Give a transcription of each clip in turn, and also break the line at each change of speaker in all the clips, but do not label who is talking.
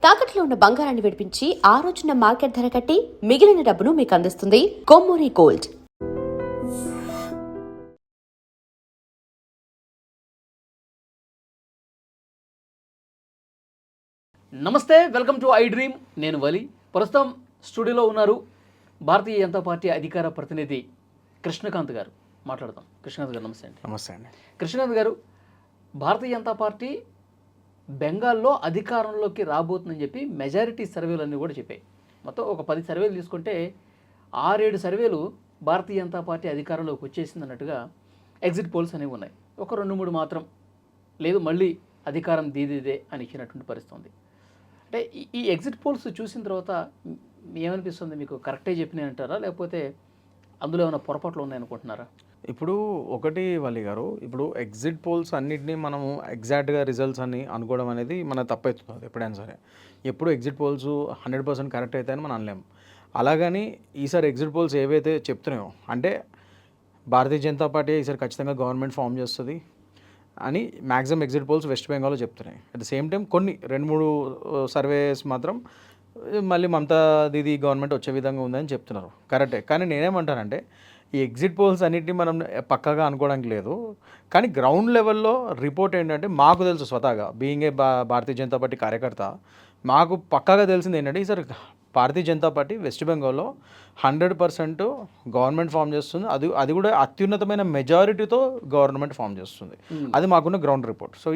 తాకట్లో ఉన్న బంగారాన్ని విడిపించి ఆ రోజున మార్కెట్ ధర కట్టి మిగిలిన డబ్బును మీకు అందిస్తుంది కొమ్మూరి గోల్డ్.
నమస్తే, వెల్కమ్ టు ఐ డ్రీమ్. నేను వలి. ప్రస్తుతం స్టూడియోలో ఉన్నారు భారతీయ జనతా పార్టీ అధికార ప్రతినిధి కృష్ణకాంత్ గారు. మాట్లాడదాం. కృష్ణకాంత్ గారు నమస్తే అండి.
నమస్తే అండి.
కృష్ణకాంత్ గారు, భారతీయ జనతా పార్టీ బెంగాల్లో అధికారంలోకి రాబోతుందని చెప్పి మెజారిటీ సర్వేలన్నీ కూడా చెప్పాయి. మొత్తం ఒక 10 సర్వేలు తీసుకుంటే 6-7 సర్వేలు భారతీయ జనతా పార్టీ అధికారంలోకి వచ్చేసింది అన్నట్టుగా ఎగ్జిట్ పోల్స్ అనేవి ఉన్నాయి. ఒక 2-3 మాత్రం లేదు, మళ్ళీ అధికారం దీదిదే అని ఇచ్చినటువంటి పరిస్థితి ఉంది. అంటే ఈ ఎగ్జిట్ పోల్స్ చూసిన తర్వాత ఏమనిపిస్తుంది మీకు? కరెక్టే చెప్పినాయి అంటారా, లేకపోతే అందులో ఏమైనా పొరపాట్లు ఉన్నాయనుకుంటున్నారా?
ఇప్పుడు ఒకటి వల్లి గారు, ఇప్పుడు ఎగ్జిట్ పోల్స్ అన్నింటినీ మనము ఎగ్జాక్ట్గా రిజల్ట్స్ అని అనుకోవడం అనేది మన తప్పవుతుంది ఎప్పుడైనా సరే. ఎప్పుడు ఎగ్జిట్ పోల్స్ 100% కరెక్ట్ అవుతాయని మనం అనలేము. అలాగని ఈసారి ఎగ్జిట్ పోల్స్ ఏవైతే చెప్తున్నాయో, అంటే భారతీయ జనతా పార్టీ ఈసారి ఖచ్చితంగా గవర్నమెంట్ ఫామ్ చేస్తుంది అని మ్యాక్సిమం ఎగ్జిట్ పోల్స్ వెస్ట్ బెంగాల్లో చెప్తున్నాయి. అట్ ద సేమ్ టైం కొన్ని 2-3 సర్వేస్ మాత్రం మళ్ళీ మమతా దీది గవర్నమెంట్ వచ్చే విధంగా ఉందని చెప్తున్నారు. కరెక్టే, కానీ నేనేమంటానంటే ఈ ఎగ్జిట్ పోల్స్ అన్నింటినీ మనం పక్కాగా అనుకోవడానికి లేదు. కానీ గ్రౌండ్ లెవెల్లో రిపోర్ట్ ఏంటంటే మాకు తెలుసు, స్వతహాగా being a Bharatiya Janata party కార్యకర్త మాకు పక్కాగా తెలిసింది ఏంటంటే ఈసారి భారతీయ జనతా పార్టీ వెస్ట్ బెంగాల్లో 100% గవర్నమెంట్ ఫామ్ చేస్తుంది. అది కూడా అత్యున్నతమైన మెజారిటీతో గవర్నమెంట్ ఫామ్ చేస్తుంది. అది మాకున్న గ్రౌండ్ రిపోర్ట్. సో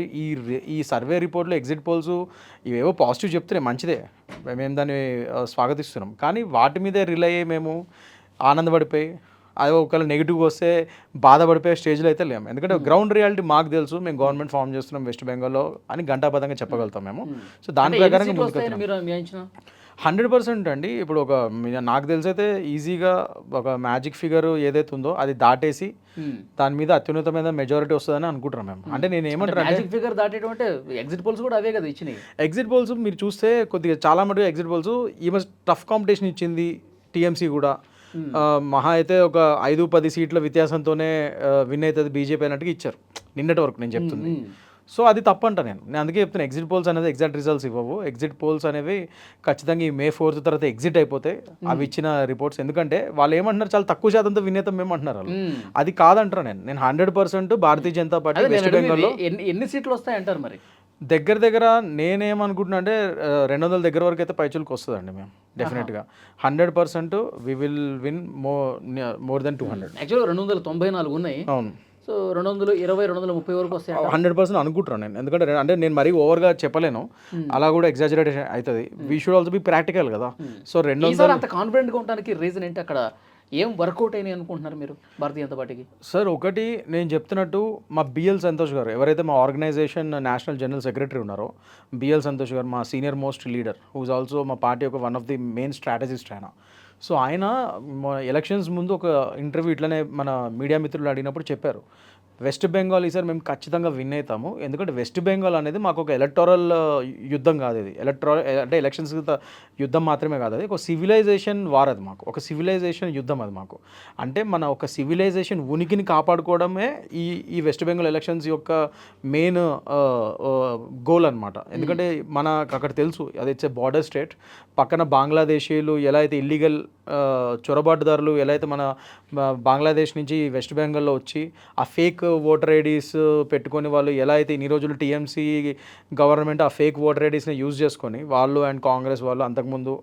ఈ సర్వే రిపోర్ట్లో ఎగ్జిట్ పోల్స్ ఇవేవో పాజిటివ్ చెప్తున్నాయి, మంచిదే, మేము దాన్ని స్వాగతిస్తున్నాం. కానీ వాటి మీదే రిలై అయ్యి మేము ఆనందపడిపోయి అది ఒకవేళ నెగిటివ్గా వస్తే బాధపడిపోయే స్టేజ్లో అయితే లేము. ఎందుకంటే గ్రౌండ్ రియాలిటీ మాకు తెలుసు, మేము గవర్నమెంట్ ఫామ్ చేస్తున్నాం వెస్ట్ బెంగాల్లో అని ఘంటాపథంగా చెప్పగలుగుతాం మేము. సో దాని ప్రకారంగా ముందుకు 100% అండి. ఇప్పుడు నాకు తెలిసైతే ఈజీగా ఒక మ్యాజిక్ ఫిగర్ ఏదైతే ఉందో అది దాటేసి దాని మీద అత్యున్నతమైన మెజారిటీ వస్తుందని అనుకుంటున్నాం మేము. అంటే నేను ఏమంటాను,
ఫిగర్ దాటేయడం అంటే ఎగ్జిట్ పోల్స్ కూడా అవే కదా ఇచ్చినాయి.
ఎగ్జిట్ పోల్స్ మీరు చూస్తే కొద్దిగా చాలా మటుకు ఎగ్జిట్ పోల్స్ ఈమె టఫ్ కాంపిటీషన్ ఇచ్చింది. టీఎంసీ కూడా మహా అయితే ఒక 5-10 సీట్ల వ్యత్యాసంతోనే విన్ అవుతుంది బీజేపీ అన్నట్టుగా ఇచ్చారు నిన్నటి వరకు నేను చెప్తుంది. సో అది తప్పంట. నేను అందుకే చెప్తున్నాను, ఎగ్జిట్ పోల్స్ అనేది ఎగ్జాక్ట్ రిజల్ట్స్ ఇవ్వవు. ఎగ్జిట్ పోల్స్ అనేవి ఖచ్చితంగా ఈ May 4th తర్వాత ఎగ్జిట్ అయిపోతే అవి ఇచ్చిన రిపోర్ట్స్. ఎందుకంటే వాళ్ళు ఏమంటున్నారు, చాలా తక్కువ శాతంతో వినేతం మేము అంటున్నారు వాళ్ళు. అది కాదంటారు. నేను 100% భారతీయ జనతా పార్టీ వెస్ట్ బెంగాల్లో
ఎన్ని సీట్లు వస్తాయంటారు మరి?
దగ్గర నేనేమనుకుంటున్నా అంటే 200 దగ్గర వరకు అయితే పైచులకు వస్తుందండి. మేము డెఫినెట్గా 100% we will win more than 200.
యాక్చువల్గా 294 ఉన్నాయి.
అవును.
సో 220-230 వరకు వస్తాయి
100% అనుకుంటున్నాను నేను. ఎందుకంటే అంటే నేను మరీ ఓవర్గా చెప్పలేను, అలా కూడా ఎగ్జాజరేషన్ అవుతుంది. We should also be practical కదా. సో 200
అంత కాన్ఫిడెంట్గా ఉండడానికి రీజన్ ఏంటి? అక్కడ ఏం వర్కౌట్ అయినాయి అనుకుంటున్నారు మీరు భారతీయ జనతా పార్టీకి?
సార్ ఒకటి నేను చెప్తున్నట్టు మా బిఎల్ సంతోష్ గారు, ఎవరైతే మా ఆర్గనైజేషన్ నేషనల్ జనరల్ సెక్రటరీ ఉన్నారో బిఎల్ సంతోష్ గారు, మా senior most leader, whose also మా పార్టీ యొక్క one of the main strategist ఆయన. సో ఆయన ఎలక్షన్స్ ముందు ఒక ఇంటర్వ్యూ ఇట్లనే మన మీడియా మిత్రులు అడిగినప్పుడు చెప్పారు, వెస్ట్ బెంగాల్ ఈసారి మేము ఖచ్చితంగా విన్ అవుతాము. ఎందుకంటే వెస్ట్ బెంగాల్ అనేది మాకు ఒక ఎలక్టోరల్ యుద్ధం కాదు, ఇది అంటే ఎలక్షన్స్ యుద్ధం మాత్రమే కాదు, అది ఒక సివిలైజేషన్ వార్. అది మాకు ఒక సివిలైజేషన్ యుద్ధం. అది మాకు అంటే మన ఒక సివిలైజేషన్ ఉనికిని కాపాడుకోవడమే ఈ వెస్ట్ బెంగాల్ ఎలక్షన్స్ యొక్క మెయిన్ గోల్ అనమాట. ఎందుకంటే మనకు అక్కడ తెలుసు అది ఇట్స్ ఏ బార్డర్ స్టేట్. పక్కన బంగ్లాదేశీయులు ఎలా అయితే ఇల్లీగల్ చొరబాటుదారులు ఎలా అయితే మన బంగ్లాదేశ్ నుంచి వెస్ట్ బెంగాల్లో వచ్చి ఆ ఫేక్ ఓటర్ ఐడీస్ పెట్టుకొని వాళ్ళు ఎలా అయితే ఇన్ని రోజులు టీఎంసీ గవర్నమెంట్ ఆ ఫేక్ ఓటర్ ఐడీస్ని యూజ్ చేసుకొని వాళ్ళు అండ్ కాంగ్రెస్ వాళ్ళు అంతకుముందు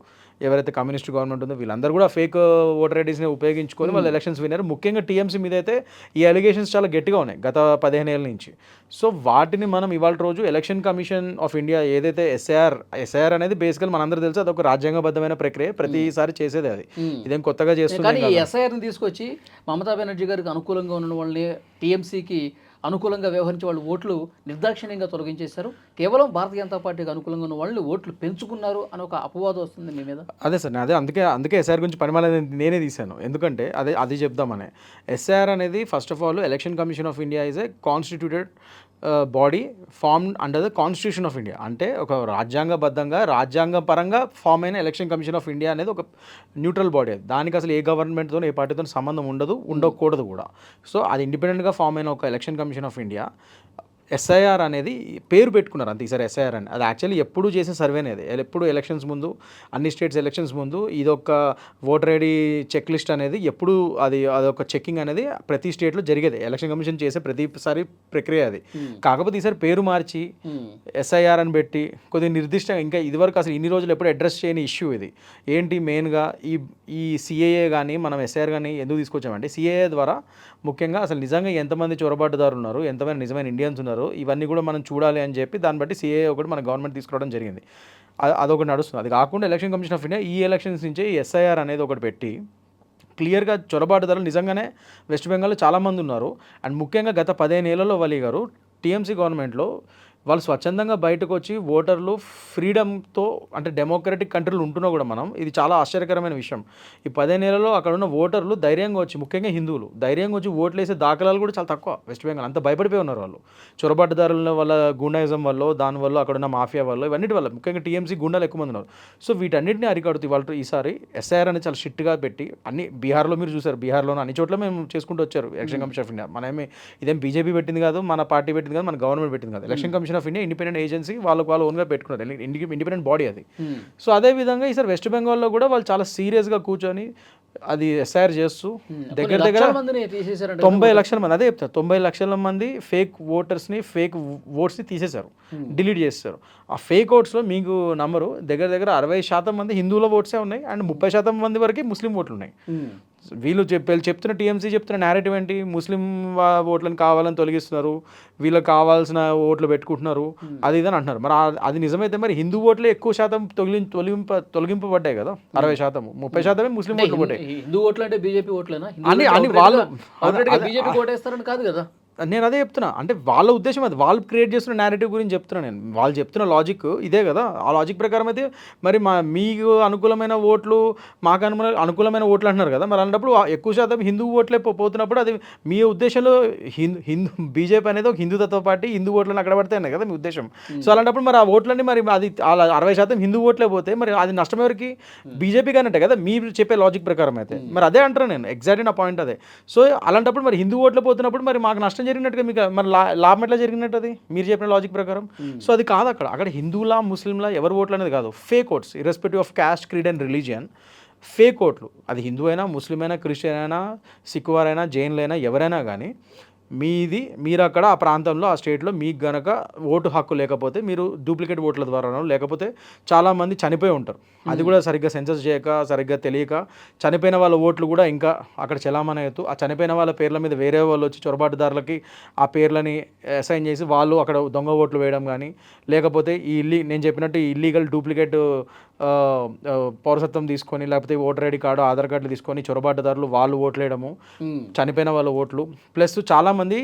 ఎవరైతే కమ్యూనిస్ట్ గవర్నమెంట్ ఉందో వీళ్ళందరూ కూడా ఫేక్ ఓటర్ ఐడీస్ని ఉపయోగించుకొని వాళ్ళు ఎలక్షన్స్ విన్నారు. ముఖ్యంగా టీఎంసీ మీద అయితే ఈ అలిగేషన్స్ చాలా గట్టిగా ఉన్నాయి గత 15 ఏళ్ళ నుంచి. సో వాటిని మనం ఇవాళ రోజు ఎలక్షన్ కమిషన్ ఆఫ్ ఇండియా ఏదైతే ఎస్ఐఆర్ అనేది బేసికల్ మనందరూ తెలుసు, అదొక రాజ్యాంగబద్ధమైన ప్రక్రియ, ప్రతిసారి చేసేది. అది ఇదేం కొత్తగా చేస్తుంది.
ఈ ఎస్ఐఆర్ని తీసుకొచ్చి మమతా బెనర్జీ గారికి అనుకూలంగా ఉన్న వాళ్ళని టీఎంసీకి అనుకూలంగా వ్యవహరించే వాళ్ళు ఓట్లు నిర్దాక్షిణ్యంగా తొలగించేశారు. కేవలం భారతీయ జనతా పార్టీకి అనుకూలంగా ఉన్న వాళ్ళు ఓట్లు పెంచుకున్నారు అని ఒక అపవాదం వస్తుంది మీ మీద.
అదే సార్, అందుకే ఎస్ఐఆర్ గురించి పరిమాణం నేనే తీశాను. ఎందుకంటే అది చెప్దామనే. ఎస్ఐఆర్ అనేది first of all election commission of India is a constituted body formed under the constitution of India. అంటే ఒక రాజ్యాంగబద్ధంగా రాజ్యాంగపరంగా ఫామ్ అయిన ఎలక్షన్ కమిషన్ ఆఫ్ ఇండియా అనేది ఒక న్యూట్రల్ బాడీ. దానికి అసలు ఏ గవర్నమెంట్తో ఏ పార్టీతో సంబంధం ఉండదు, ఉండకూడదు కూడా. సో అది ఇండిపెండెంట్గా ఫామ్ అయిన ఒక election commission of India SIR అనేది పేరు పెట్టుకున్నారు అంతే ఈసారి ఎస్ఐఆర్ అని. అది యాక్చువల్లీ ఎప్పుడు చేసే సర్వేనే అది. ఎప్పుడు ఎలక్షన్స్ ముందు, అన్ని స్టేట్స్ ఎలక్షన్స్ ముందు ఇదొక ఓటర్ ఐడి చెక్ లిస్ట్ అనేది ఎప్పుడు అదొక చెక్కింగ్ అనేది ప్రతి స్టేట్లో జరిగేది. ఎలక్షన్ కమిషన్ చేసే ప్రతిసారి ప్రక్రియ అది. కాకపోతే ఈసారి పేరు మార్చి ఎస్ఐఆర్ అని పెట్టి కొద్దిగా నిర్దిష్టంగా, ఇంకా ఇదివరకు అసలు ఇన్ని రోజులు ఎప్పుడు అడ్రస్ చేయని ఇష్యూ ఇది. ఏంటి మెయిన్గా ఈ సిఏఏ కానీ మనం ఎస్ఐఆర్ కానీ ఎందుకు తీసుకొచ్చామంటే, సిఏఏ ద్వారా ముఖ్యంగా అసలు నిజంగా ఎంతమంది చొరబాటుదారులు ఉన్నారు, ఎంతమంది నిజమైన ఇండియన్స్ ఉన్నారు, ఇవన్నీ కూడా మనం చూడాలి అని చెప్పి దాన్ని బట్టి సిఏఏ ఒకటి మన గవర్నమెంట్ తీసుకురావడం జరిగింది. అదొకటి నడుస్తుంది. అది కాకుండా ఎలక్షన్ కమిషన్ ఆఫ్ ఇండియా ఈ ఎలక్షన్స్ నుంచే ఈ ఎస్ఐఆర్ అనేది ఒకటి పెట్టి క్లియర్గా చొరబాటుదారులు నిజంగానే వెస్ట్ బెంగాల్లో చాలామంది ఉన్నారు. అండ్ ముఖ్యంగా గత 15 ఏళ్లలో వలి గారు టీఎంసీ గవర్నమెంట్లో వాళ్ళు స్వచ్ఛందంగా బయటకు వచ్చి ఓటర్లు ఫ్రీడమ్తో, అంటే డెమోక్రటిక్ కంట్రీలు ఉంటున్నా కూడా మనం, ఇది చాలా ఆశ్చర్యకరమైన విషయం. ఈ 15 ఏళ్లలో అక్కడ ఉన్న ఓటర్లు ధైర్యంగా వచ్చి, ముఖ్యంగా హిందువులు ధైర్యంగా వచ్చి ఓట్లు వేసే దాఖలాలు కూడా చాలా తక్కువ వెస్ట్ బెంగాల్. అంత భయపడిపోయి ఉన్నారు వాళ్ళు. చొరబాటుదారుల వల్ల, గూండాయిజం వల్ల, దానివల్ల అక్కడ ఉన్న మాఫియా వల్ల, ఇవన్నిటి వల్ల ముఖ్యంగా టీఎంసీ గుండాలు ఎక్కువ మంది ఉన్నారు. సో వీటన్నిటిని అరికడుతూ వాళ్ళు ఈసారి ఎస్ఐఆర్ అనేది చాలా స్ట్రిక్ట్గా పెట్టి, అన్ని బీహార్లో మీరు చూసారు, బీహార్లోనే అన్ని చోట్ల మేము చేసుకుంటూ వచ్చారు ఎలక్షన్ కమిషన్ ఆఫ్ ఇండియా. మనమేమి ఇదేం బీజేపీ పెట్టింది కాదు, మన పార్టీ పెట్టింది కాదు, మన గవర్నమెంట్ పెట్టింది కాదు. Election commission of India independent agency, వాళ్ళు ఓన్గా పెట్టుకున్నారు, ఇండిపెండెంట్ బాడీ అది. సో అదేవిధంగా ఈసారి వెస్ట్ బెంగాల్లో కూడా వాళ్ళు చాలా సీరియస్గా కూర్చొని అది ఎస్ఐఆర్ చేస్తూ దగ్గర 90 లక్షల మంది, అదే చెప్తారు, 90 లక్షల మంది ఫేక్ ఓటర్స్ని, ఫేక్ ఓట్స్ని తీసేశారు, డిలీట్ చేస్తారు. ఆ ఫేక్ ఓట్స్లో మీకు నంబరు దగ్గర 60% మంది హిందువుల ఓట్సే ఉన్నాయి, అండ్ 30% మంది వరకు ముస్లిం ఓట్లు ఉన్నాయి. వీళ్ళు చెప్తున్న టీఎంసీ చెప్తున్న నేరేటివ్ ఏంటి, ముస్లిం ఓట్లను కావాలని తొలగిస్తున్నారు, వీళ్ళకి కావాల్సిన ఓట్లు పెట్టుకుంటున్నారు, అది ఇదని అంటున్నారు. మరి అది నిజమైతే మరి హిందూ ఓట్లే ఎక్కువ శాతం తొలగింపబడ్డాయి కదా, 60%, 30% ముస్లిం ఓట్లు పడ్డాయి.
హిందూ ఓట్లు అంటే బీజేపీ ఓట్లేనా?
అని వాళ్ళు
బీజేపీ ఓటేస్తారని కాదు కదా.
నేను అదే చెప్తున్నా, అంటే వాళ్ళ ఉద్దేశం అది, వాళ్ళు క్రియేట్ చేస్తున్న నేరేటివ్ గురించి చెప్తున్నా నేను. వాళ్ళు చెప్తున్న లాజిక్ ఇదే కదా. ఆ లాజిక్ ప్రకారం అయితే మరి మీకు అనుకూలమైన ఓట్లు, మాకు అనుకూలమైన ఓట్లు అంటున్నారు కదా. మరి అలాంటప్పుడు ఎక్కువ శాతం హిందూ ఓట్లే పోతున్నప్పుడు అది మీ ఉద్దేశంలో హిందూ బీజేపీ అనేది ఒక హిందూతత్వ పార్టీ, హిందూ ఓట్లను అక్కడ పడతాయి కదా మీ ఉద్దేశం. సో అలాంటప్పుడు మరి ఆ ఓట్లన్నీ మరి అది 60% హిందూ ఓట్లే పోతే మరి అది నష్టం ఎవరికి? బీజేపీ కానంటే కదా మీరు చెప్పే లాజిక్ ప్రకారం అయితే. మరి అదే అంటారు నేను, ఎగ్జాక్ట్లీ నా పాయింట్ అదే. సో అలాంటప్పుడు మరి హిందూ ఓట్లు పోతున్నప్పుడు మరి మాకు నష్టం జరిగినట్టుగా మీకు మరి లాభం ఎట్లా జరిగినట్టు అది మీరు చెప్పిన లాజిక్ ప్రకారం? సో అది కాదు. అక్కడ హిందువులా ముస్లింలా ఎవరు ఓట్లు అనేది కాదు, fake votes, irrespective of caste, creed and religion. Fake ఓట్లు, అది హిందూ అయినా, ముస్లిం అయినా, క్రిస్టియన్ అయినా, సిక్కువారైనా, జైన్లైనా, ఎవరైనా కానీ మీరు అక్కడ ఆ ప్రాంతంలో, ఆ స్టేట్లో మీకు గనక ఓటు హక్కు లేకపోతే మీరు డూప్లికేట్ ఓట్ల ద్వారానో, లేకపోతే చాలామంది చనిపోయి ఉంటారు, అది కూడా సరిగ్గా సెన్సస్ చేయక, సరిగ్గా తెలియక చనిపోయిన వాళ్ళ ఓట్లు కూడా ఇంకా అక్కడ చలామణి అవుతూ, ఆ చనిపోయిన వాళ్ళ పేర్ల మీద వేరే వాళ్ళు వచ్చి చొరబాటుదారులకి ఆ పేర్లని అసైన్ చేసి వాళ్ళు అక్కడ దొంగ ఓట్లు వేయడం కానీ, లేకపోతే నేను చెప్పినట్టు ఇల్లీగల్ డూప్లికేట్ పౌరసత్వం తీసుకొని, లేకపోతే ఓటర్ ఐడి కార్డు, ఆధార్ కార్డులు తీసుకొని చొరబాటుదారులు వాళ్ళు ఓట్లు వేయడము, చనిపోయిన వాళ్ళ ఓట్లు. ప్లస్ చాలామంది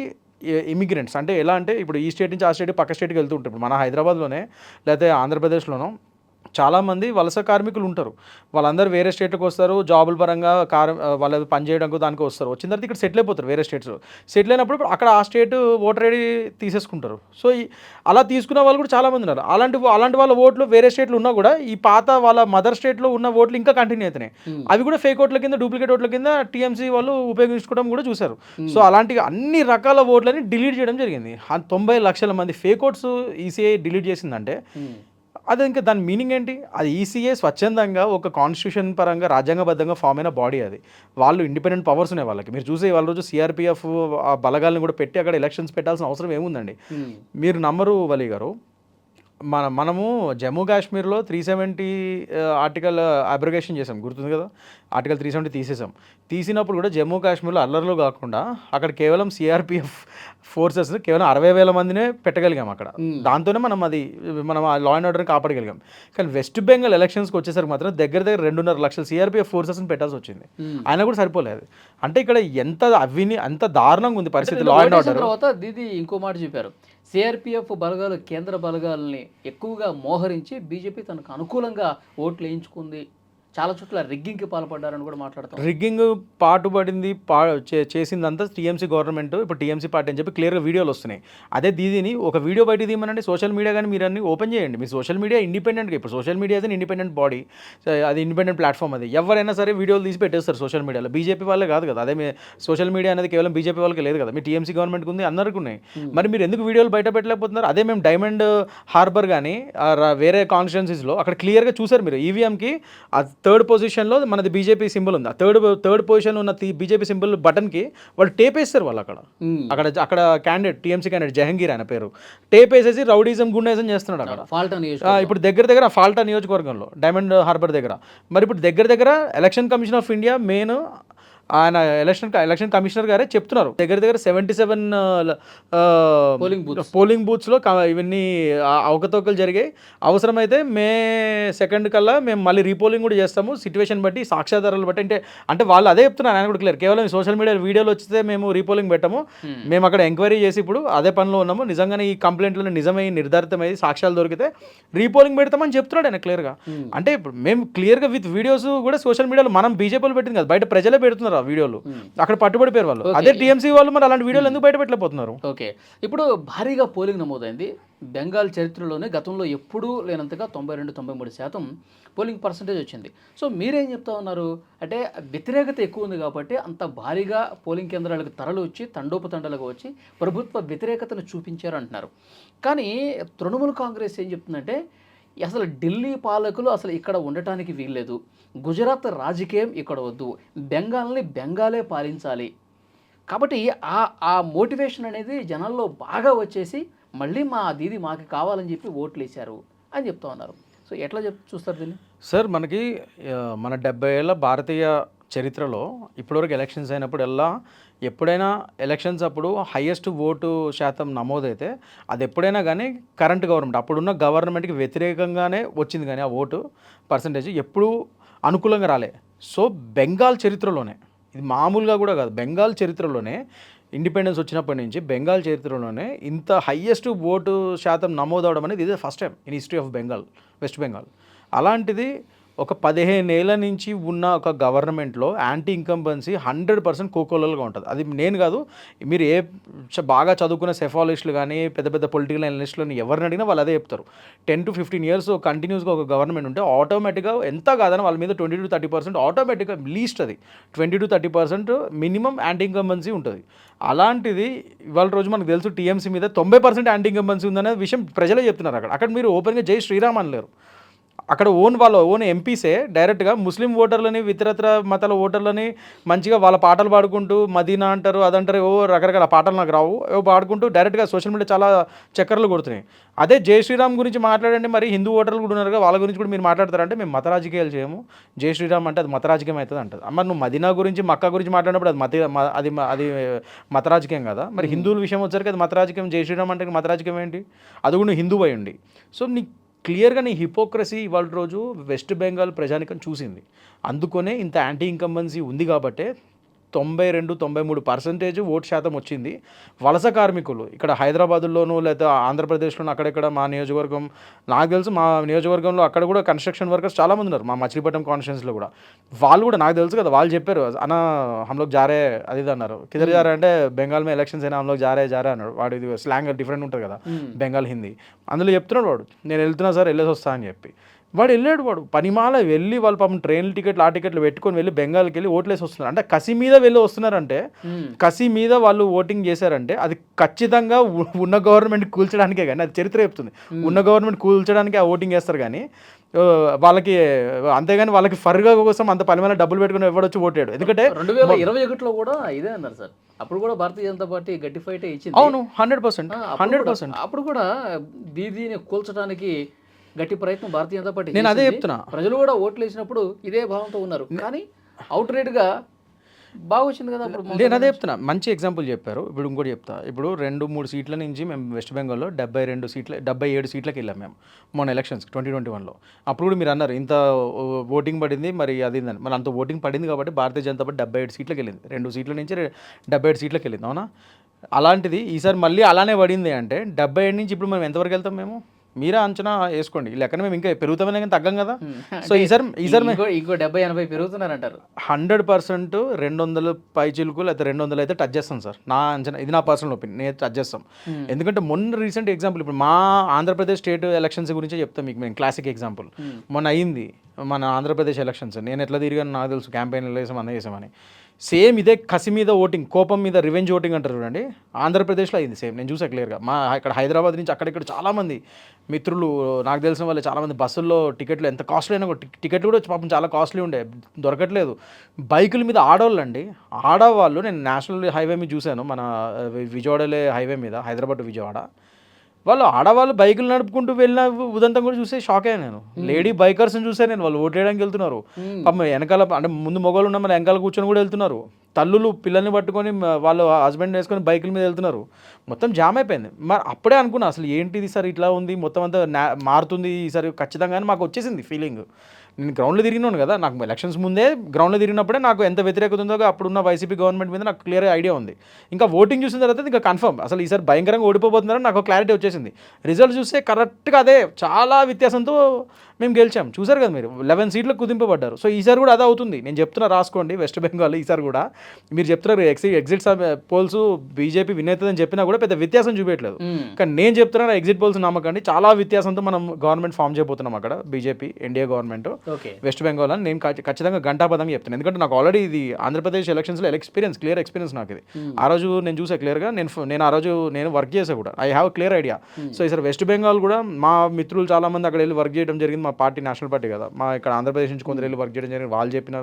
ఇమిగ్రెంట్స్, అంటే ఎలా అంటే ఇప్పుడు ఈ స్టేట్ నుంచి ఆ స్టేట్ పక్క స్టేట్కి వెళ్తూ ఉంటారు. మన హైదరాబాద్లోనే లేకపోతే ఆంధ్రప్రదేశ్లోనో చాలామంది వలస కార్మికులు ఉంటారు. వాళ్ళందరూ వేరే స్టేట్కి వస్తారు, జాబుల పరంగా వాళ్ళు పని చేయడానికి దానికి వస్తారు. వచ్చిన తర్వాత ఇక్కడ సెటిల్ అయిపోతారు వేరే స్టేట్స్లో. సెటిల్ అయినప్పుడు అక్కడ ఆ స్టేట్ ఓటర్ ఐడి తీసేసుకుంటారు. సో అలా తీసుకున్న వాళ్ళు కూడా చాలామంది ఉన్నారు. అలాంటి వాళ్ళ ఓట్లు వేరే స్టేట్లో ఉన్నా కూడా ఈ పాత వాళ్ళ మదర్ స్టేట్లో ఉన్న ఓట్లు ఇంకా కంటిన్యూ అవుతున్నాయి. అవి కూడా ఫేక్ ఓట్ల కింద, డూప్లికేట్ ఓట్ల కింద టీఎంసీ వాళ్ళు ఉపయోగించుకోవడం కూడా చూశారు. సో అలాంటి అన్ని రకాల ఓట్లని డిలీట్ చేయడం జరిగింది. 90 లక్షల మంది ఫేక్ ఓట్స్ ఈసీఐ డిలీట్ చేసిందంటే అది ఇంకా దాని మీనింగ్ ఏంటి? అది ఈసీఏ స్వచ్ఛందంగా ఒక కాన్స్టిట్యూషన్ పరంగా రాజ్యాంగబద్ధంగా ఫామ్ అయిన బాడీ. అది వాళ్ళు ఇండిపెండెంట్ పవర్స్ ఉన్నాయి వాళ్ళకి. మీరు చూసే వాళ్ళ రోజు సిఆర్పిఎఫ్ ఆ బలగాలను కూడా పెట్టి అక్కడ ఎలక్షన్స్ పెట్టాల్సిన అవసరం ఏముందండి? మీరు నమ్మరు వలి గారు, మనము జమ్మూ కాశ్మీర్లో 370 ఆర్టికల్ అబ్రిగేషన్ చేసాం, గుర్తుంది కదా. ఆర్టికల్ 370 తీసేసాం. తీసినప్పుడు కూడా జమ్మూ కాశ్మీర్లో అల్లర్లు కాకుండా అక్కడ కేవలం సిఆర్పిఎఫ్ ఫోర్సెస్ కేవలం 60,000 మందినే పెట్టగలిగాం అక్కడ. దాంతోనే మనం ఆ లా అండ్ ఆర్డర్ని కాపాడగలిగాం. కానీ వెస్ట్ బెంగాల్ ఎలక్షన్స్కి వచ్చేసరికి మాత్రం దగ్గర 2.5 లక్షల సిఆర్పిఎఫ్ ఫోర్సెస్ని పెట్టాల్సి వచ్చింది. అయినా కూడా సరిపోలేదు. అంటే ఇక్కడ ఎంత దారుణంగా ఉంది పరిస్థితి లా అండ్ ఆర్డర్.
తర్వాత దీది ఇంకో మాట చెప్పారు, సిఆర్పిఎఫ్ బలగాలు కేంద్ర బలగాలని ఎక్కువగా మోహరించి బీజేపీ తనకు అనుకూలంగా ఓట్లు వేయించుకుంది చాలా చోట్ల రిగ్గింగ్కి పాల్పడ్డారని కూడా మాట్లాడతాం.
రిగ్గింగ్ పాటుపడింది చేసిందంతా టీఎంసీ గవర్నమెంట్, ఇప్పుడు టీఎంసీ పార్టీ అని చెప్పి క్లియర్గా వీడియోలు వస్తున్నాయి. అదే దీదిని ఒక వీడియో బయట తీయమనండి, సోషల్ మీడియా కానీ మీరు అన్ని ఓపెన్ చేయండి. మీ సోషల్ మీడియా ఇండిపెండెంట్గా, ఇప్పుడు సోషల్ మీడియా అది ఇండిపెండెంట్ బాడీ, అది ఇండిపెండెంట్ ప్లాట్ఫామ్. అది ఎవరైనా సరే వీడియోలు తీసి పెట్టేస్తారు సోషల్ మీడియాలో. బీజేపీ వాళ్ళే కాదు కదా, అదే మీ సోషల్ మీడియా అనేది కేవలం బీజేపీ వాళ్ళకి లేదు కదా, మీ టీఎంసీ గవర్నమెంట్కి ఉంది, అందరికీ ఉన్నాయి. మరి మీరు ఎందుకు వీడియోలు బయట పెట్టలేకపోతున్నారు? అదే మేము డైమండ్ హార్బర్ కానీ వేరే కాన్స్టిట్యున్సీస్లో అక్కడ క్లియర్గా చూసారు మీరు, ఈవీఎంకి ఆ థర్డ్ పొజిషన్లో మనది బీజేపీ సింబల్ ఉంది. ఆ థర్డ్ పొజిషన్లో ఉన్న బీజేపీ సింబల్ బటన్కి వాళ్ళు టేప్ వేస్తారు. వాళ్ళు అక్కడ క్యాండిడేట్, టీఎంసీ క్యాండిడేట్ జహంగీర్ ఆయన పేరు, టేప్ వేసేసి రౌడీజం గుండేజం చేస్తున్నాడు అక్కడ. ఇప్పుడు దగ్గర ఫాల్టా నియోజకవర్గంలో డైమండ్ హార్బర్ దగ్గర. మరి ఇప్పుడు దగ్గర election commission of India main ఆయన ఎలక్షన్ కమిషనర్ గారే చెప్తున్నారు, దగ్గర 77 పోలింగ్ బూత్స్లో ఇవన్నీ అవకతవకలు జరిగాయి. అవసరమైతే మే 2 కల్లా మేము మళ్ళీ రీపోలింగ్ కూడా చేస్తాము, సిచ్యువేషన్ బట్టి, సాక్ష్యాధారాలు బట్టి. అంటే వాళ్ళు అదే చెప్తున్నారు, ఆయన కూడా క్లియర్. కేవలం సోషల్ మీడియా వీడియోలు వచ్చితే మేము రీపోలింగ్ పెట్టాము, మేము అక్కడ ఎంక్వైరీ చేసి ఇప్పుడు అదే పనిలో ఉన్నాము, నిజంగానే ఈ కంప్లైంట్లో నిజమై నిర్ధారితమై సాక్ష్యాలు దొరికితే రీపోలింగ్ పెడతామని చెప్తున్నాడు ఆయన క్లియర్గా. అంటే ఇప్పుడు మేము క్లియర్గా విత్ వీడియోస్ కూడా సోషల్ మీడియాలో మనం బీజేపీలో పెట్టింది కదా, బయట ప్రజలే పెడుతున్నారు ఆ వీడియోలు, అక్కడ పట్టుబడిపోయారు వాళ్ళు. అదే టీఎంసీ వాళ్ళు మరి అలాంటి వీడియోలు ఎందుకు బయట పెట్టలేకపోతున్నారు?
ఓకే, ఇప్పుడు భారీగా పోలింగ్ నమోదైంది బెంగాల్ చరిత్రలోనే. గతంలో ఎప్పుడూ లేనంతగా 92-93% పోలింగ్ పర్సంటేజ్ వచ్చింది. సో మీరేం చెప్తా ఉన్నారు అంటే, వ్యతిరేకత ఎక్కువ ఉంది కాబట్టి అంత భారీగా పోలింగ్ కేంద్రాలకు తరలి వచ్చి తండోపతండలుగా వచ్చి ప్రభుత్వ వ్యతిరేకతను చూపించారు అంటున్నారు. కానీ తృణమూల్ కాంగ్రెస్ ఏం చెప్తుందంటే, అసలు ఢిల్లీ పాలకులు అసలు ఇక్కడ ఉండటానికి వీల్లేదు, గుజరాత్ రాజకీయం ఇక్కడ వద్దు, బెంగాల్ని బెంగాలే పాలించాలి. కాబట్టి ఆ మోటివేషన్ అనేది జనాల్లో బాగా వచ్చేసి మళ్ళీ మా దీది మాకు కావాలని చెప్పి ఓట్లు వేశారు అని చెప్తా ఉన్నారు. సో ఎట్లా చూస్తారు దీన్ని?
సార్, మనకి మన 70 ఏళ్ళ భారతీయ చరిత్రలో ఇప్పటివరకు ఎలక్షన్స్ అయినప్పుడల్లా, ఎప్పుడైనా ఎలక్షన్స్ అప్పుడు హైయెస్ట్ ఓటు శాతం నమోదైతే అది ఎప్పుడైనా కానీ కరెంట్ గవర్నమెంట్, అప్పుడున్న గవర్నమెంట్కి వ్యతిరేకంగానే వచ్చింది. కానీ ఆ ఓటు పర్సంటేజ్ ఎప్పుడూ అనుకూలంగా రాలే. సో బెంగాల్ చరిత్రలోనే, ఇది మామూలుగా కూడా కాదు, బెంగాల్ చరిత్రలోనే ఇండిపెండెన్స్ వచ్చినప్పటి నుంచి బెంగాల్ చరిత్రలోనే ఇంత హైయెస్ట్ ఓటు శాతం నమోదవడం అనేది ఇదే first time in history of Bengal, west Bengal. అలాంటిది ఒక 15 ఏళ్ళ నుంచి ఉన్న ఒక గవర్నమెంట్లో యాంటీ ఇన్కంబెన్సీ 100% కోకోలల్గా ఉంటుంది. అది నేను కాదు, మీరు బాగా చదువుకున్న సెఫాలజిస్టులు కానీ పెద్ద పెద్ద పొలిటికల్ అనలిస్టులను ఎవరిని అడిగినా వాళ్ళు అదే చెప్తారు. 10 to 15 years కంటిన్యూస్గా ఒక గవర్నమెంట్ ఉంటే ఆటోమేటిక్గా ఎంత కాదని వాళ్ళ మీద 20 to 30% ఆటోమేటిక్గా లీస్ట్, అది 20 to 30% మినిమం యాంటీ ఇన్కంబెన్సీ ఉంటుంది. అలాంటిది ఇవాళ రోజు మనకు తెలుసు టీఎంసీ మీద 90% యాంటీ ఇన్కంబెన్సీ ఉందనే విషయం ప్రజలే చెప్తున్నారు. అక్కడ మీరు ఓపెన్గా జై శ్రీరామ్ అనలేరు. అక్కడ వాళ్ళ ఓన్ ఎంపీసే డైరెక్ట్గా ముస్లిం ఓటర్లని, ఇతరత్ర మతాల ఓటర్లని మంచిగా వాళ్ళ పాటలు పాడుకుంటూ మదీనా అంటారు, అదంటారు, రకరకాల పాటలు నాకు రావు, పాడుకుంటూ డైరెక్ట్గా సోషల్ మీడియా చాలా చక్కర్లు కొడుతున్నాయి. అదే జై శ్రీరామ్ గురించి మాట్లాడండి, మరి హిందూ ఓటర్లు కూడా ఉన్నారు, వాళ్ళ గురించి కూడా మీరు మాట్లాడతారంటే మేము మత రాజకీయాలు చేయము, జై శ్రీరామ్ అంటే అది మత రాజకీయం అవుతుంది అంటది. మరి నువ్వు మదీనా గురించి, మక్కా గురించి మాట్లాడినప్పుడు అది మత రాజకీయం కదా. మరి హిందువుల విషయం వచ్చరికి అది మత రాజకీయం, జై శ్రీరామ్ అంటే మత రాజకీయం ఏంటి? అది కూడా నువ్వు హిందూ అయి ఉండి. సో నీ క్లియర్గా నీ హిపోక్రసీ ఇవాళ రోజు వెస్ట్ బెంగాల్ ప్రజానికం చూసింది. అందుకనే ఇంత యాంటీ ఇన్కంబెన్సీ ఉంది కాబట్టే 92-93% ఓటు శాతం వచ్చింది. వలస కార్మికులు ఇక్కడ హైదరాబాద్లోనూ లేదా ఆంధ్రప్రదేశ్లోనూ అక్కడెక్కడ మా నియోజకవర్గం, నాకు తెలుసు మా నియోజకవర్గంలో అక్కడ కూడా కన్స్ట్రక్షన్ వర్కర్స్ చాలామంది ఉన్నారు, మా మచిలీపట్నం కాన్స్టిట్యున్సీలో కూడా. వాళ్ళు కూడా నాకు తెలుసు కదా, వాళ్ళు చెప్పారు అన్న హమ్లోకి జారే అది అన్నారు. కిదర్ జారే అంటే బెంగాల్ మే ఎలక్షన్స్ అయినా హమ్లోకి జారే అన్నాడు. వాడు ఇది స్లాంగ్ డిఫరెంట్ ఉంటుంది కదా బెంగాల్ హిందీ. అందులో చెప్తున్నాడు వాడు, నేను వెళ్తున్నా సార్, వెళ్ళేసి వస్తా అని చెప్పి. వాడు వెళ్ళాడు, వాడు పనిమాల వెళ్ళి వాళ్ళు పాపం ట్రైన్ టికెట్లు ఆ టికెట్లు పెట్టుకొని వెళ్ళి బెంగాల్కి వెళ్ళి ఓట్లేసి వస్తున్నారు. అంటే కసి మీద వెళ్ళి వస్తున్నారంటే, కసి మీద వాళ్ళు ఓటింగ్ చేశారంటే అది ఖచ్చితంగా ఉన్న గవర్నమెంట్ కూల్చడానికే. కానీ అది చరిత్ర చెప్తుంది, ఉన్న గవర్నమెంట్ కూల్చడానికి ఆ ఓటింగ్ చేస్తారు. కానీ వాళ్ళకి అంతేగాని వాళ్ళకి ఫర్గా కోసం అంత పనిమాల డబ్బులు పెట్టుకుని ఎవడొచ్చి ఓటాడు. ఎందుకంటే
2021లో కూడా ఇదే అన్నారు సార్, అప్పుడు కూడా భారతీయ జనతా పార్టీ గట్టి ఫైట్ ఇచ్చింది.
అవును, 100%.
అప్పుడు కూడా దీదీని కూల్చడానికి గట్టి ప్రయత్నం భారతీయ జనతా పార్టీ.
నేను అదే చెప్తున్నా,
ప్రజలు కూడా ఓట్లు వేసినప్పుడు ఇదే భావంతో ఉన్నారు. కానీ అవుట్ రేట్గా బాగా వచ్చింది కదా.
నేను అదే చెప్తున్నా, మంచి ఎగ్జాంపుల్ చెప్పారు. ఇప్పుడు ఇంకోటి చెప్తా, ఇప్పుడు 2-3 సీట్ల నుంచి మేము వెస్ట్ బెంగాల్లో 77 సీట్లకి వెళ్ళాం మేము మొన్న ఎలక్షన్స్ 2021లో. అప్పుడు కూడా మీరు అన్నారు ఇంత ఓటింగ్ పడింది, మరి అది మరి అంత ఓటింగ్ పడింది కాబట్టి భారతీయ జనతా పార్టీ 77 సీట్లకి వెళ్ళింది. 2 సీట్ల నుంచి 77 సీట్లకి వెళ్ళింది, అవునా? అలాంటిది ఈసారి మళ్ళీ అలానే పడింది అంటే 77 నుంచి ఇప్పుడు మనం ఎంతవరకు వెళ్తాం? మేము మీరే అంచనా వేసుకోండి ఈ లెక్కన మేము ఇంకా పెరుగుతామని కానీ తగ్గం కదా. సో
అంటే
ఈసారి
ఇంకో 70-80 పెరుగుతున్నారంటారు.
100% 200 పై చిలుకు లేకపోతే 200 అయితే టచ్ చేస్తాం సార్. నా అంచనా, ఇది నా పర్సనల్ ఒపీనియన్, నేను టచ్ చేస్తాం. ఎందుకంటే మొన్న రీసెంట్ ఎగ్జాంపుల్ ఇప్పుడు మా ఆంధ్రప్రదేశ్ స్టేట్ ఎలక్షన్స్ గురించి చెప్తాం మీకు. మేము క్లాసిక్ ఎగ్జాంపుల్ మొన్న అయింది మన ఆంధ్రప్రదేశ్ ఎలక్షన్స్. నేను ఎట్లా తిరిగాను నాకు తెలుసు, క్యాంపెయిన్లు వేసాం అన్న వేసామని. సేమ్ ఇదే కసి మీద ఓటింగ్, కోపం మీద రివెంజ్ ఓటింగ్ అంటారు చూడండి, ఆంధ్రప్రదేశ్లో అయింది సేమ్. నేను చూసా క్లియర్గా. మా ఇక్కడ హైదరాబాద్ నుంచి అక్కడిక్కడ చాలామంది మిత్రులు నాకు తెలిసిన వాళ్ళు చాలామంది బస్సుల్లో టికెట్లు ఎంత కాస్ట్లీ అయినా కూడా టికెట్లు కూడా పాపం చాలా కాస్ట్లీ ఉండే, దొరకట్లేదు. బైకుల మీద ఆడవాళ్ళు అండి, ఆడవాళ్ళు. నేను నేషనల్ హైవే మీద చూశాను, మన విజయవాడలే హైవే మీద, హైదరాబాద్ టు విజయవాడ. వాళ్ళు ఆడవాళ్ళు బైకులు నడుపుకుంటూ వెళ్ళిన ఉదంతం కూడా చూస్తే షాక్ అయ్యాను నేను. లేడీ బైకర్స్ని చూసాను నేను, వాళ్ళు ఓట్ వేయడానికి వెళ్తున్నారు. పాపం వెనకాల అంటే ముందు మొగోళ్ళు ఉన్న మన వెనకాల కూర్చొని కూడా వెళ్తున్నారు. తల్లులు పిల్లల్ని పట్టుకొని వాళ్ళు హస్బెండ్ వేసుకొని బైకుల మీద వెళ్తున్నారు. మొత్తం జామ్ అయిపోయింది. మరి అప్పుడే అనుకున్నా అసలు ఏంటిది సార్ ఇట్లా ఉంది, మొత్తం అంతా మారుతుంది ఈసారి ఖచ్చితంగా అని మాకు వచ్చేసింది ఫీలింగ్. నేను గ్రౌండ్లో తిరిగినాను కదా, నాకు ఎలక్షన్స్ ముందే గ్రౌండ్లో తిరిగినప్పుడే నాకు ఎంత వ్యతిరేకత ఉందో అప్పుడున్న వైసీపీ గవర్నమెంట్ మీద నాకు క్లియర్ ఐడియా ఉంది. ఇంకా ఓటింగ్ చూసిన తర్వాత ఇంకా కన్ఫర్మ్ అసలు ఈసారి భయంకరంగా ఓడిపోతున్నారని నాకు క్లారిటీ వచ్చేసింది. రిజల్ట్ చూస్తే కరెక్ట్గా అదే, చాలా వ్యత్యాసంతో మేము గెలిచాం. చూసారు కదా మీరు, 11 సీట్లు కుదింపబడ్డారు. సో ఈసారి కూడా అదే అవుతుంది. నేను చెప్తున్నా, రాసుకోండి. వెస్ట్ బెంగాల్ ఈసారి కూడా మీరు చెప్తున్నారు ఎగ్జిట్ పోల్స్ బీజేపీ విన్ అవుతుందని చెప్పినా కూడా పెద్ద వ్యత్యాసం చూపించట్లేదు. కానీ నేను చెప్తున్నా ఎగ్జిట్ పోల్స్ నమ్మకండి, చాలా వ్యత్యాసంతో మనం గవర్నమెంట్ ఫామ్ చేయబోతున్నాం అక్కడ, BJP NDA government west Bengal అని నేను ఖచ్చితంగా గంటాపదంగా చెప్తాను. ఎందుకంటే నాకు ఆల్రెడీ ఇది ఆంధ్రప్రదేశ్ ఎలక్షన్స్లో క్లియర్ ఎక్స్పీరియన్స్ నాకు ఇది. ఆ రోజు నేను చూసా క్లియర్గా, నేను ఆ రోజు నేను వర్క్ చేసా కూడా, I have clear idea. So ఈసారి వెస్ట్ బెంగాల్ కూడా మా మిత్రులు చాలా మంది అక్కడ వెళ్ళి వర్క్ చేయడం జరిగింది. మా పార్టీ నేషనల్ పార్టీ కదా, మా ఇక్కడ ఆంధ్రప్రదేశ్ నుంచి కొందరు వెళ్ళి వర్క్ చేయడం జరిగింది. వాళ్ళు చెప్పిన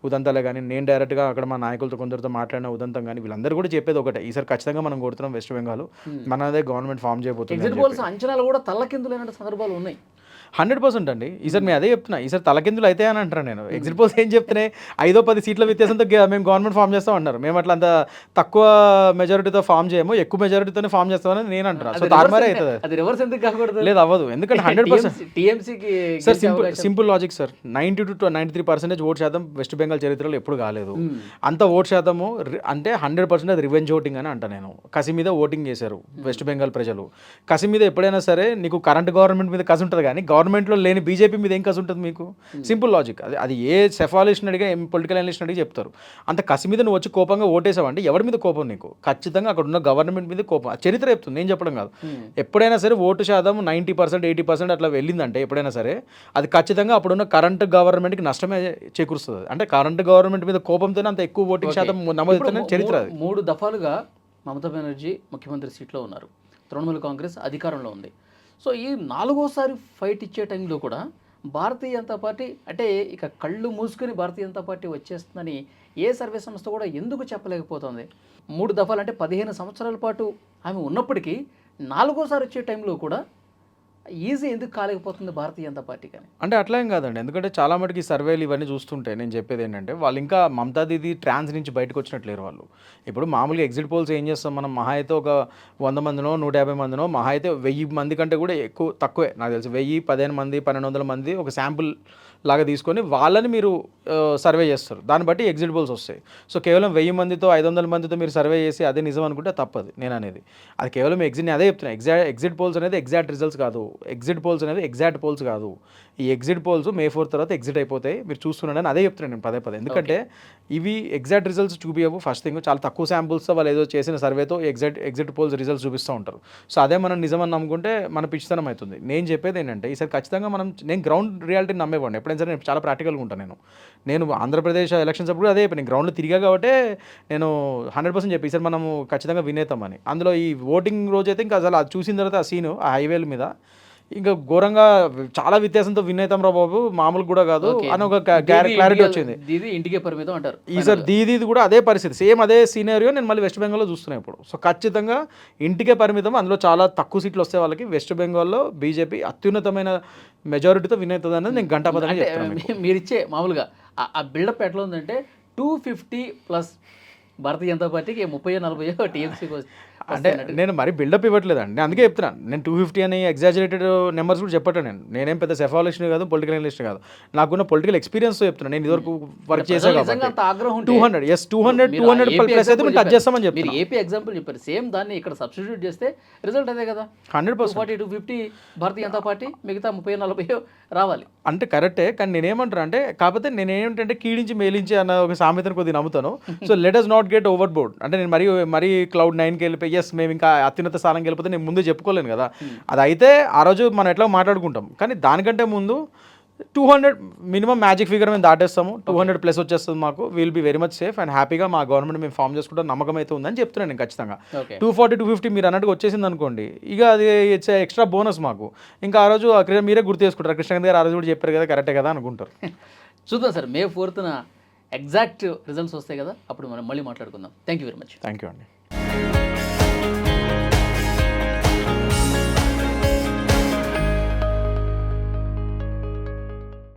ఉదంతాలే కానీ, నేను డైరెక్ట్గా అక్కడ మా నాయకులతో కొందరితో మాట్లాడిన ఉదంతం కానీ, వీళ్ళందరూ కూడా చెప్పేది ఒకటే, ఈసారి ఖచ్చితంగా మనం కొడుతున్నాం వెస్ట్ బెంగాల్, మనదే గవర్నమెంట్ ఫామ్ చేయబోతుంది.
అంచనాలు కూడా తల్లకిందులైన సందర్భాలు ఉన్నాయి.
100% అండి. ఈసారి మేము అదే చెప్తున్నా, ఈసారి తలకిందులు అయితే అని అంటారు. నేను ఎగ్జిట్ పోల్స్ ఏం చెప్తున్నాయి, 5-10 సీట్ల వ్యత్యాసంతో మేము గవర్నమెంట్ ఫామ్ చేస్తాం అన్నారు. మేము అట్లా అంత తక్కువ మెజారిటీతో ఫామ్ చేయము, ఎక్కువ మెజారిటీతోనే ఫామ్ చేస్తామని నేను అంటున్నా. సో తారుమారే అవుతుంది.
అది రివర్స్ ఎందుకు కాకూడదు?
లేదు, అవ్వదు. ఎందుకంటే 100%
టీఎంసీకి
sir simple logic sir. 90-93% vote శాతం వెస్ట్ బెంగాల్ చరిత్రలో ఎప్పుడు కాలేదు. అంత ఓట్ శాతము అంటే 100% అది రివెంజ్ ఓటింగ్ అని అంట. నేను కసి మీద ఓటింగ్ చేశారు వెస్ట్ బెంగాల్ ప్రజలు. కసి మీద ఎప్పుడైనా సరే నీకు కరెంట్ గవర్నమెంట్ మీద కసి ఉంటుంది, కానీ గవర్నమెంట్లో లేని బీజేపీ మీద ఏం కసి ఉంటుంది మీకు? Simple logic. అది ఏ సెఫాలిస్ట్ అడిగా, ఏం పొలిటికల్ అనలిస్ట్ అడిగి చెప్తారు. అంత కసి మీద నువ్వు వచ్చి కోపంగా ఓటేసావంటే ఎవరి మీద కోపం నీకు? ఖచ్చితంగా అక్కడ ఉన్న గవర్నమెంట్ మీద కోపం. చరిత్ర చెప్తుంది, నేను చెప్పడం కాదు. ఎప్పుడైనా సరే ఓటు శాతం 90%, 80% అట్లా వెళ్ళిందంటే ఎప్పుడైనా సరే అది ఖచ్చితంగా అప్పుడున్న కరెంట్ గవర్నమెంట్కి నష్టమే చేకూరుస్తుంది. అంటే కరెంట్ గవర్నమెంట్ మీద కోపంతోనే అంత ఎక్కువ ఓటింగ్ శాతం నమోదవుతుందని చరిత్ర.
3 దఫాలుగా మమతా బెనర్జీ ముఖ్యమంత్రి సీట్లో ఉన్నారు, తృణమూల్ కాంగ్రెస్ అధికారంలో ఉంది. సో ఈ 4వసారి ఫైట్ ఇచ్చే టైంలో కూడా భారతీయ జనతా పార్టీ అంటే ఇక కళ్ళు మూసుకొని భారతీయ జనతా పార్టీ వచ్చేస్తుందని ఏ సర్వే సంస్థ కూడా ఎందుకు చెప్పలేకపోతుంది? 3 దఫాలు అంటే 15 సంవత్సరాల పాటు ఆమె ఉన్నప్పటికీ 4వసారి వచ్చే టైంలో కూడా ఈజీ ఎందుకు కాలేకపోతుంది భారతీయ జనతా పార్టీ? కానీ
అంటే అట్లా ఏం కాదండి. ఎందుకంటే చాలా మటుకి సర్వేలు ఇవన్నీ చూస్తుంటే నేను చెప్పేది ఏంటంటే, వాళ్ళు ఇంకా మమతా దీది ట్రాన్స్ నుంచి బయటకు వచ్చినట్లేరు వాళ్ళు. ఇప్పుడు మామూలుగా ఎగ్జిట్ పోల్స్ ఏం చేస్తాం మనం, మహా అయితే ఒక 100 మందినో 150 మందినో, మహా అయితే 1000 మంది కంటే కూడా తక్కువే నాకు తెలిసి. 1000, 15 మంది, 1200 మంది ఒక శాంపుల్ లాగా తీసుకొని వాళ్ళని మీరు సర్వే చేస్తారు. దాన్ని బట్టి ఎగ్జిట్ పోల్స్ వస్తాయి. సో కేవలం 1000 మందితో 500 మందితో మీరు సర్వే చేసి అదే నిజం అనుకుంటే తప్పదు. నేను అనేది అది కేవలం నేను అదే చెప్తున్నాను. ఎగ్జిట్ పోల్స్ అనేది ఎగ్జాక్ట్ రిజల్ట్స్ కాదు. ఎగ్జిట్ పోల్స్ అనేది ఎగ్జాక్ట్ పోల్స్ కాదు. ఈ ఎగ్జిట్ పోల్స్ May 4 తర్వాత ఎగ్జిట్ అయిపోతాయి, మీరు చూస్తున్నారని అదే చెప్తున్నాను నేను పదే. ఎందుకంటే ఇవి ఎగ్జాక్ట్ రిజల్ట్స్ చూపించవు. ఫస్ట్ థింగ్, చాలా తక్కువ శాంపుల్స్తో వాళ్ళు ఏదో చేసిన సర్వేతో ఎగ్జిట్ పోల్స్ రిజల్ట్స్ చూపిస్తూ ఉంటారు. సో అదే మనం నిజమని నమ్ముకుంటే మన పిచ్చితనం అవుతుంది. నేను చెప్పేది ఏంటంటే ఈసారి ఖచ్చితంగా నేను గ్రౌండ్ రియాలిటీని నమ్మేవాడిని. ఎప్పుడైనా సరే నేను చాలా ప్రాక్టికల్గా ఉంటాను. నేను ఆంధ్రప్రదేశ్ ఎలక్షన్స్ అప్పుడు అదే నేను గ్రౌండ్లో తిరిగా కాబట్టి నేను 100% చెప్పి ఈసారి మనము ఖచ్చితంగా వినేతామని. అందులో ఈ ఓటింగ్ రోజు అయితే ఇంకా అసలు అది చూసిన తర్వాత ఆ సీను ఆ హైవేల మీద ఇంకా ఘోరంగా చాలా వ్యత్యాసంతో విన్ అవుతాం రా బాబు, మామూలు కూడా కాదు అని ఒక క్లారిటీ వచ్చింది.
ఇంటికే పరిమితం అంటారు
ఈసారి దీది కూడా అదే పరిస్థితి, సేమ్ అదే సీనరియో నేను మళ్ళీ వెస్ట్ బెంగాల్లో చూస్తున్నాను ఇప్పుడు. సో ఖచ్చితంగా ఇంటికే పరిమితం, అందులో చాలా తక్కువ సీట్లు వస్తే వాళ్ళకి. వెస్ట్ బెంగాల్లో బీజేపీ అత్యున్నతమైన మెజారిటీతో విన్ అవుతుంది అనేది నేను గంటాపదంగా చెప్తాను.
మీరు ఇచ్చే మామూలుగా ఆ బిల్డప్ ఎట్లా ఉందంటే 250+ భారతీయ జనతా పార్టీకి 30-40 టీఎంసీకి వస్తుంది.
అంటే నేను మరీ బిల్డప్ ఇవ్వట్లేదండి, నేను అందుకే చెప్తున్నాను. నేను 250 అని ఎగ్జాజరేటెడ్ నెంబర్స్ కూడా చెప్పట్లేదు. నేనేం పెద్ద సెఫాలజిస్ట్ కాదు, పొలిటికల్ అనలిస్ట్ కాదు. నాకున్న పొలిటికల్ ఎక్స్పీరియన్స్తో చెప్తున్నాను. నేను ఇదివరకు వర్క్ చేసే
నిజంగా అంత ఆగ్రహం ఉంటే
200 ఎస్ 200 ప్లస్ అయితే మేము టచ్ చేస్తామని
మీరు
చెప్తాను.
ఏపీ ఎగ్జాంపుల్ చెప్పారు, సేమ్ దాన్ని ఇక్కడ సబ్స్టిట్యూట్ చేస్తే రిజల్ట్ అదే కదా.
100%.
240 250 భారతీయ జనతా పార్టీ, మిగతా 30-40 రావాలి.
అంటే కరెక్టే, కానీ నేనేమంటాను అంటే, కాకపోతే నేనేంటంటే కీడించి మేలించి అన్న ఒక సామెతను కొద్దిగా నమ్ముతాను. So let us not get overboard. అంటే నేను మరీ క్లౌడ్ 9కి వెళ్ళిపోయి ఎస్ మేము ఇంకా అత్యున్నత స్థానంకి వెళ్ళిపోతే నేను ముందు చెప్పుకోలేను కదా. అది అయితే ఆ రోజు మనం ఎట్లా మాట్లాడుకుంటాం, కానీ దానికంటే ముందు 200 మినిమం మ్యాజిక్ ఫిగర్ మేము దాటేస్తాము. 200 ప్లస్ వచ్చేస్తుంది మాకు. Will be very much safe and హ్యాపీగా మా గవర్నమెంట్ మేము ఫామ్ చేసుకుంటే నమ్మకం అయితే ఉందని చెప్తున్నాను నేను ఖచ్చితంగా. 240 250 మీరు అన్నట్టుగా వచ్చేసింది అనుకోండి, ఇక అది ఇట్స్ ఎక్స్ట్రా బోనస్ మాకు. ఇంకా ఆ రోజు మీరే గుర్తు చేసుకుంటారు, కృష్ణకాంత్ గారు ఆ రోజు కూడా చెప్పారు కదా, కరెక్టే కదా అనుకుంటారు.
చూద్దాం sir, May 4th exact results వస్తాయి కదా, అప్పుడు మనం మళ్ళీ మాట్లాడుకుందాం. Thank you very much.
Thank you అండి.